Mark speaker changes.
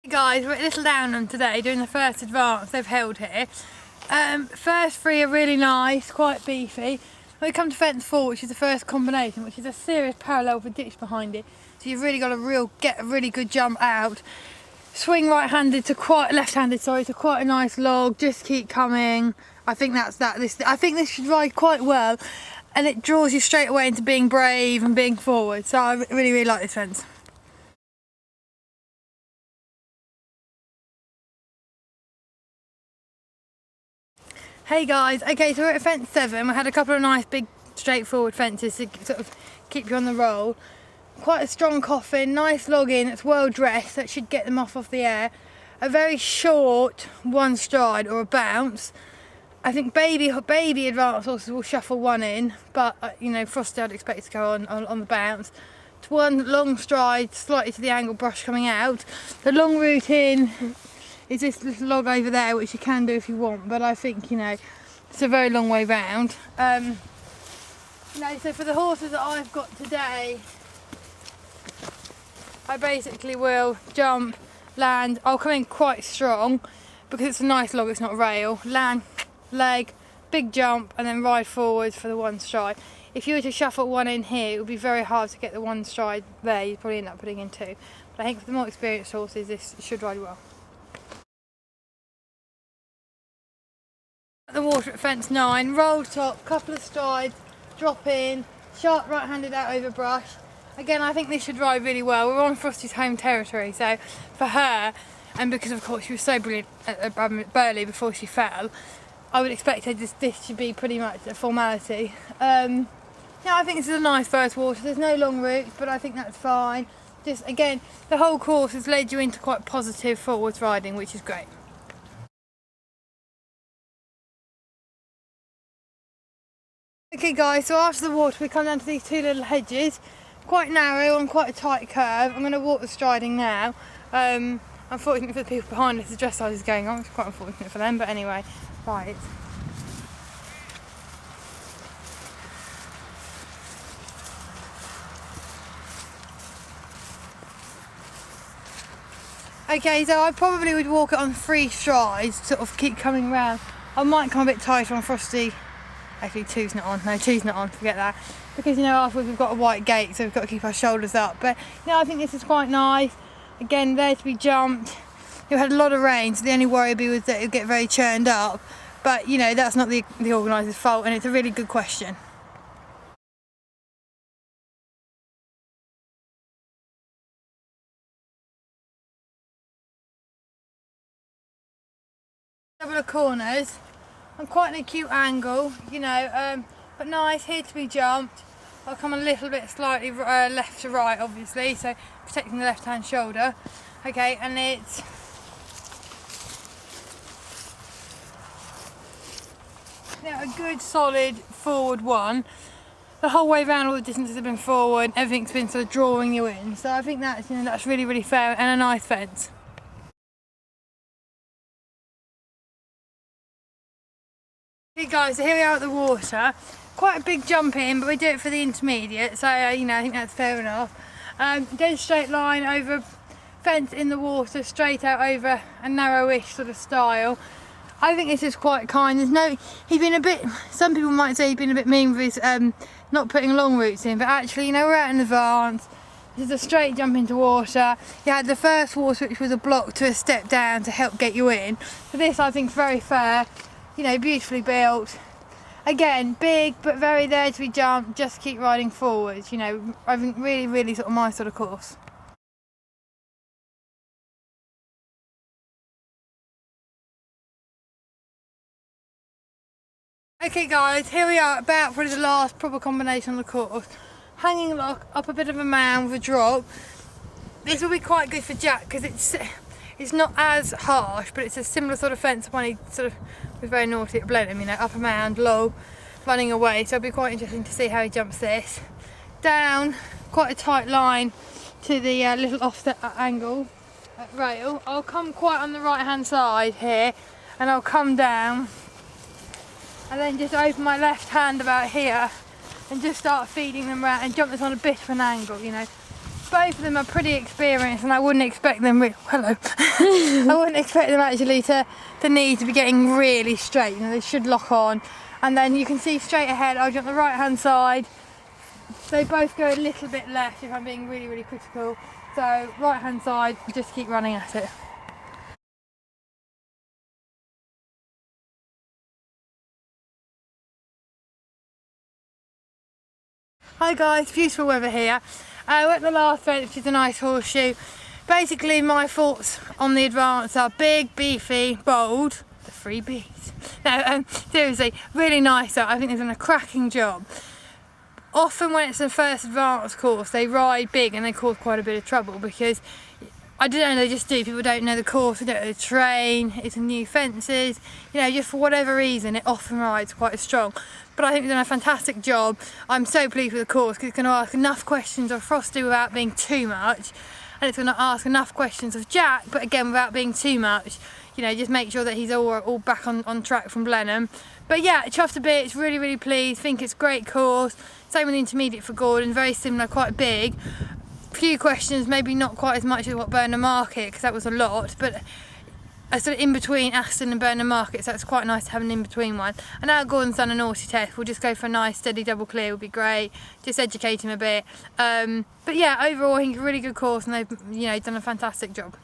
Speaker 1: Hey guys, we're at Little Downham today doing the first advance they've held here. First three are really nice, quite beefy. When we come to fence 4, which is the first combination, which is a serious parallel with a ditch behind it, so you've really got to get a really good jump out. Swing right-handed to quite left-handed, sorry, to quite a nice log. Just keep coming. I think that's that. I think this should ride quite well, and it draws you straight away into being brave and being forward. So I really like this fence. Hey guys, okay, so we're at fence 7. We had a couple of nice big straightforward fences to sort of keep you on the roll. Quite a strong coffin, nice log in, it's well dressed, that should get them off the air. A very short one stride or a bounce. I think baby advance horses will shuffle one in, but you know, Frosty I'd expect to go on the bounce. It's one long stride, slightly to the angle brush coming out. The long route in is this little log over there, which you can do if you want, but I think, you know, it's a very long way round. So for the horses that I've got today, I basically will jump, land, I'll come in quite strong because it's a nice log, it's not a rail, land, leg, big jump, and then ride forwards for the one stride. If you were to shuffle one in here, it would be very hard to get the one stride there, you'd probably end up putting in two. But I think for the more experienced horses, this should ride well. The water at fence 9, roll top, couple of strides, drop in, sharp right-handed out over brush. Again, I think this should ride really well. We're on Frosty's home territory, so for her, and because of course she was so brilliant at Burley before she fell, I would expect her this should be pretty much a formality. Yeah, I think this is a nice first water. There's no long routes, but I think that's fine. Just again, the whole course has led you into quite positive forwards riding, which is great. Okay guys, so after the water we come down to these two little hedges, quite narrow and quite a tight curve. I'm going to walk the striding now. Unfortunately for the people behind us, the dressage is going on, it's quite unfortunate for them, but anyway, right. Okay, so I probably would walk it on 3 strides, sort of keep coming round. I might come a bit tighter on Frosty. Actually, 2's not on. No, 2's not on. Forget that. Because, you know, afterwards we've got a white gate, so we've got to keep our shoulders up. But, you know, I think this is quite nice. Again, there to be jumped. You had a lot of rain, so the only worry was that it would get very churned up. But, you know, that's not the organiser's fault, and it's a really good question. Couple of corners. I'm quite an acute angle, you know, but nice, here to be jumped. I'll come a little bit slightly left to right, obviously, so protecting the left hand shoulder. Okay, and it's a good solid forward one. The whole way around, all the distances have been forward, everything's been sort of drawing you in. So I think that's, you know, that's really fair and a nice fence. Hey guys, so here we are at the water. Quite a big jump in, but we do it for the intermediate, so you know, I think that's fair enough. Dead straight line over fence in the water, straight out over a narrowish sort of style. I think this is quite kind. He's been a bit, some people might say he's been a bit mean with his not putting long routes in, but actually, you know, we're out in advance. This is a straight jump into water. You had the first water, which was a block to a step down to help get you in. So this, I think, is very fair. You know, beautifully built. Again, big, but very there to be jumped. Just keep riding forwards. You know, I think really sort of my sort of course. Okay guys, here we are about probably the last proper combination on the course. Hanging lock, up a bit of a mound with a drop. This will be quite good for Jack because it's not as harsh, but it's a similar sort of fence when he sort of was very naughty at Blenheim, you know, up a mound, low, running away. So it'll be quite interesting to see how he jumps this. Down, quite a tight line to the little offset angle rail. I'll come quite on the right hand side here, and I'll come down, and then just open my left hand about here, and just start feeding them around and jump this on a bit of an angle, you know. both of them are pretty experienced, and I wouldn't expect them. Hello. I wouldn't expect them actually to need to be getting really straight. You know, they should lock on, and then you can see straight ahead. I'll jump the right hand side. They both go a little bit left if I'm being really, really critical. So right hand side, just keep running at it. Hi guys, beautiful weather here. We're at the last fence, which is a nice horseshoe. Basically my thoughts on the advance are big, beefy, bold, the 3 Bs. No, seriously, really nice. I think they've done a cracking job. Often when it's the first advance course, they ride big and they cause quite a bit of trouble because I don't know, they just do. People don't know the course, they don't know the terrain, it's new fences, you know, just for whatever reason it often rides quite strong. But I think they've done a fantastic job. I'm so pleased with the course because it's going to ask enough questions of Frosty without being too much, and it's going to ask enough questions of Jack, but again without being too much. You know, just make sure that he's all back on track from Blenheim. But yeah, chuffed a bit, really, really pleased, think it's a great course. Same with the intermediate for Gordon, very similar, quite big. Few questions, maybe not quite as much as what Burnham Market, because that was a lot, but a sort of in between Aston and Burnham Market, so it's quite nice to have an in between one. And now Gordon's done a naughty test, we'll just go for a nice steady double clear, would be great, just educate him a bit. But yeah, overall I think a really good course, and they've, you know, done a fantastic job.